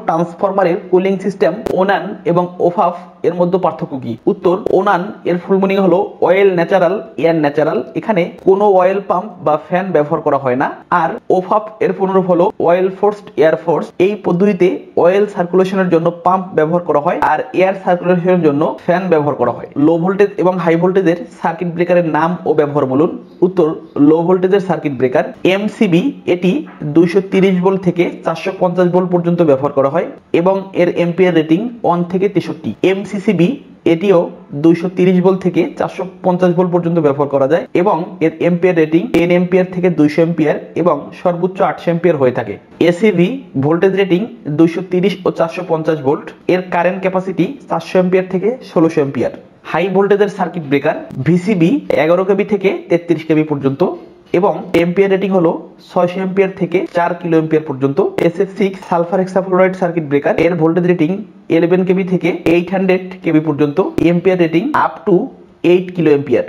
ট্রান্সফরমারের cooling system ওনান এবং ওফাফ এর মধ্যে পার্থক্য কি? উত্তর, ওনান এর ফুল মিনিং হলো অয়েল ন্যাচারাল এয়ার ন্যাচারাল, এখানে কোনো অয়েল পাম্প বা ফ্যান ব্যবহার করা হয় না। আর ওফাফ এর পুনরূপ হলো অয়েল ফোর্সড এয়ার ফোর্স। এই পদ্ধতিতে অয়েল সার্কুলেশনের জন্য পাম্প ব্যবহার করা হয় আর এয়ার সার্কুলেশনের জন্য ফ্যান ব্যবহার করা হয়। লো ভোল্টেজ এবং হাই ভোল্টেজের সার্কিট ব্রেকারের নাম ও ব্যবহার বলুন। উত্তর, লো ভোল্টেজের সার্কিট ব্রেকার এমসিবি, এটি 230 ভোল্ট থেকে 450 ভোল্ট পর্যন্ত ব্যবহার করা হয় এবং এর এম্পিয়ার রেটিং 1 থেকে 63। এমসিসিবি, এটিও 230 ভোল্ট থেকে 450 ভোল্ট পর্যন্ত ব্যবহার করা যায় এবং এর এম্পিয়ার রেটিং 10 এম্পিয়ার থেকে 200 এম্পিয়ার এবং সর্বোচ্চ 800 এম্পিয়ার হয়ে থাকে। এসিভি, ভোল্টেজ রেটিং 230 ও 450 ভোল্ট, এর কারেন্ট ক্যাপাসিটি 400 এম্পিয়ার থেকে 1600 এম্পিয়ার। হাই ভোল্টেজের সার্কিট ব্রেকার ভিসিবি 11 কেবি থেকে 33 কেবি পর্যন্ত এবং এম্পিয়ার রেটিং হলো 600 এম্পিয়ার থেকে 4 কিলো এম্পিয়ার পর্যন্ত। SF6 sulphur hexafluoride circuit breaker, এর ভোল্টেজ রেটিং 11 কেবি থেকে 800 কেবি পর্যন্ত, ampere rating up to 8 kilo ampere.